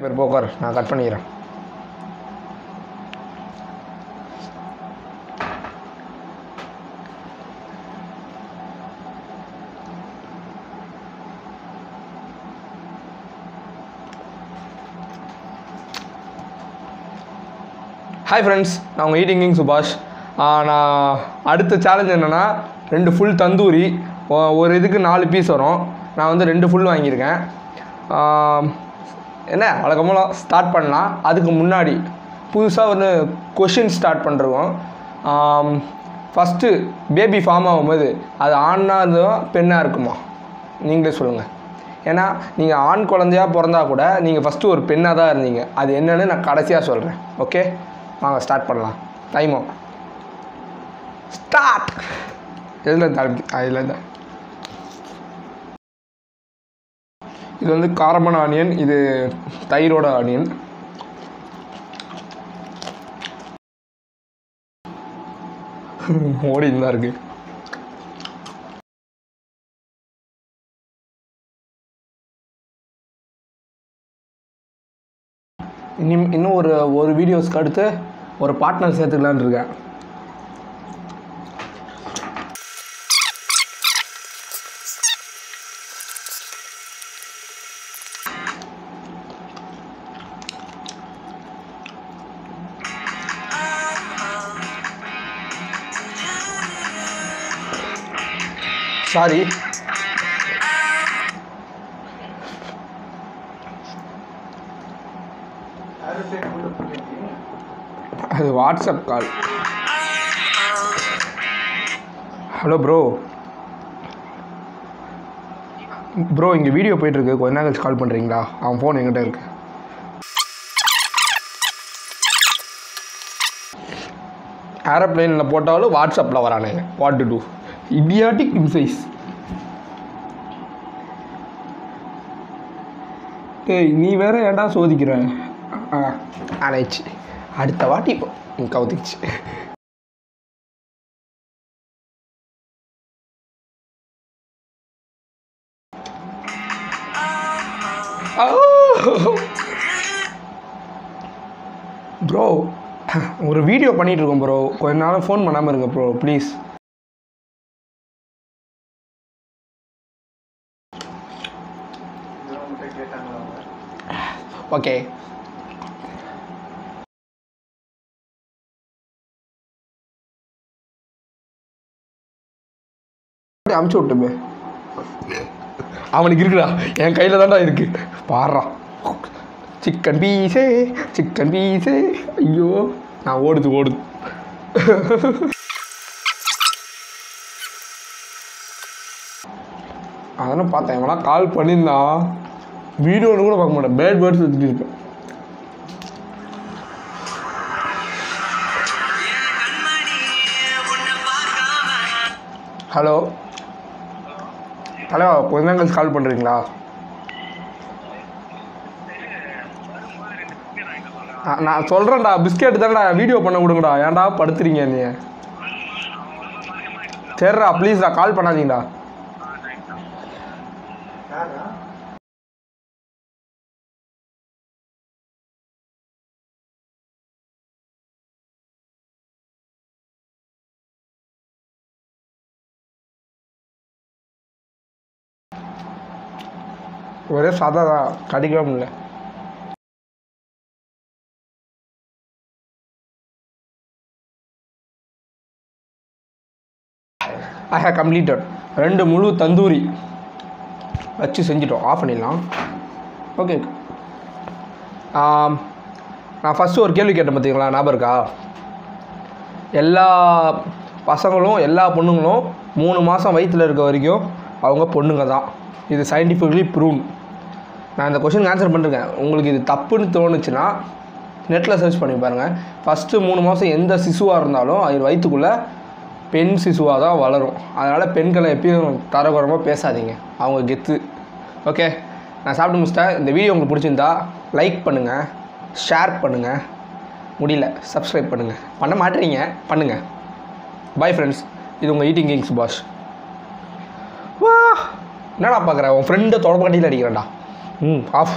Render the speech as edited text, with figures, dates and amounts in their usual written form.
பேர் போக்கார் நான் கட் பண்ணிக்கிறேன். ஹாய் ஃப்ரெண்ட்ஸ், நான் உங்கள் ஈட்டிங் கிங் சுபாஷ். நான் அடுத்த சேலஞ்ச் என்னென்னா 2 ஃபுல் தந்தூரி, ஒரு இதுக்கு 4 பீஸ் வரும். நான் வந்து 2 ஃபுல் வாங்கியிருக்கேன். என்ன வழக்கமாக ஸ்டார்ட் பண்ணலாம். அதுக்கு முன்னாடி புதுசாக ஒரு கொஷின் ஸ்டார்ட் பண்ணுறோம். ஃபஸ்ட்டு பேபி ஃபார்ம் ஆகும்போது அது ஆணாக இருந்தோம் பெண்ணாக இருக்குமா? நீங்களே சொல்லுங்கள். ஏன்னா நீங்கள் ஆண் குழந்தையாக பிறந்தா கூட நீங்கள் ஃபஸ்ட்டு ஒரு பெண்ணாக தான் இருந்தீங்க. அது என்னன்னு நான் கடைசியாக சொல்கிறேன். ஓகே, வாங்க ஸ்டார்ட் பண்ணலாம். டைமோ ஸ்டார்ட். இதில் இது வந்து காரமான ஆனியன், இது தயிரோட ஆனியன். ஓடி தான் இருக்கு. இன்னும் ஒரு வீடியோஸ்க்கு அடுத்து ஒரு பார்ட்னர் சேர்த்துக்கலான்னு இருக்கேன். சாரி, அது வாட்ஸ்அப் கால். ஹலோ ப்ரோ, இங்கே வீடியோ போயிட்டுருக்கு, கொஞ்ச நேரம் கழிச்சு கால் பண்ணுறீங்களா? அவன் ஃபோன் எங்கிட்ட இருக்கு. ஏரோப்ளேனில் போட்டாலும் வாட்ஸ்அப்பில் வரானுங்க. What to do? Idiotic incise. ஏய், நீ வேற ஏன்டா சோதிக்கிற? ஆனாச்சு, அடுத்த வாட்டி கவுத்திச்சு. ப்ரோ, ஒரு வீடியோ பண்ணிகிட்டு இருக்கோம் ப்ரோ, கொஞ்ச நாள் ஃபோன் பண்ணாமல் இருங்க ப்ரோ ப்ளீஸ். ஓகே, அமுச்சு விட்டுமே. அவனுக்கு இருக்குடா, என் கையில் தான்டா இருக்கு பாடுறா. சிக்கன் பீஸே. ஐயோ, நான் ஓடுது. அதெல்லாம் பார்த்தேன். இவனா கால் பண்ணியிருந்தான், வீடியோன்னு கூட பார்க்க மாட்டேன், பேட் வேர்ட்ஸ் எடுத்துகிட்டு இருப்பேன். ஹலோ, கொஞ்ச நேரம் கழிச்சு கால் பண்ணுறீங்களா? நான் சொல்கிறேன்டா, பிஸ்கெட் தானடா, வீடியோ பண்ண விடுங்கடா. ஏன்டா படுத்துறீங்க நீ? சரிடா, ப்ளீஸ்டா கால் பண்ணாதீங்கடா. ஒரே சாதா தான், கடிக்கவே முடியல. ஐ ஹேவ் கம்ப்ளீட்டட் 2 முழு தந்தூரி வச்சு செஞ்சிட்டோம். ஆஃப் பண்ணிடலாம். ஓகே, நான் ஃபஸ்ட்டு ஒரு கேள்வி கேட்டேன் பார்த்தீங்களா, ஞாபகம் இருக்கா? எல்லா பசங்களும் எல்லா பொண்ணுங்களும் 3 மாதம் வயிற்றில் இருக்க வரைக்கும் அவங்க பொண்ணுங்க தான். இது சயின்டிஃபிக்கலி ப்ரூவ். நான் இந்த கொஷினுக்கு ஆன்சர் பண்ணிருக்கேன். உங்களுக்கு இது தப்புன்னு தோணுச்சுன்னா நெட்டில் சர்ச் பண்ணி பாருங்கள். ஃபஸ்ட்டு 3 மாதம் எந்த சிசுவாக இருந்தாலும் அது வயிற்றுக்குள்ளே பெண் சிசுவாக தான் வளரும். அதனால் பெண்களை எப்பயும் தரகுறமாக பேசாதீங்க, அவங்க கெத்து. ஓகே, நான் சாப்பிட்டு முடிச்சிட்டேன். இந்த வீடியோ உங்களுக்கு பிடிச்சிருந்தா லைக் பண்ணுங்கள், ஷேர் பண்ணுங்கள், முடியல சப்ஸ்கிரைப் பண்ணுங்கள். பண்ண மாட்டேறீங்க, பண்ணுங்கள். பை ஃப்ரெண்ட்ஸ், இது உங்கள் ஈட்டிங் கிங் சுபாஷ். வா, என்னடா பார்க்குறேன், உன் ஃப்ரெண்டை தொடர்பு கட்டியில் அடிக்கிறேன்டா. ஆஃப்.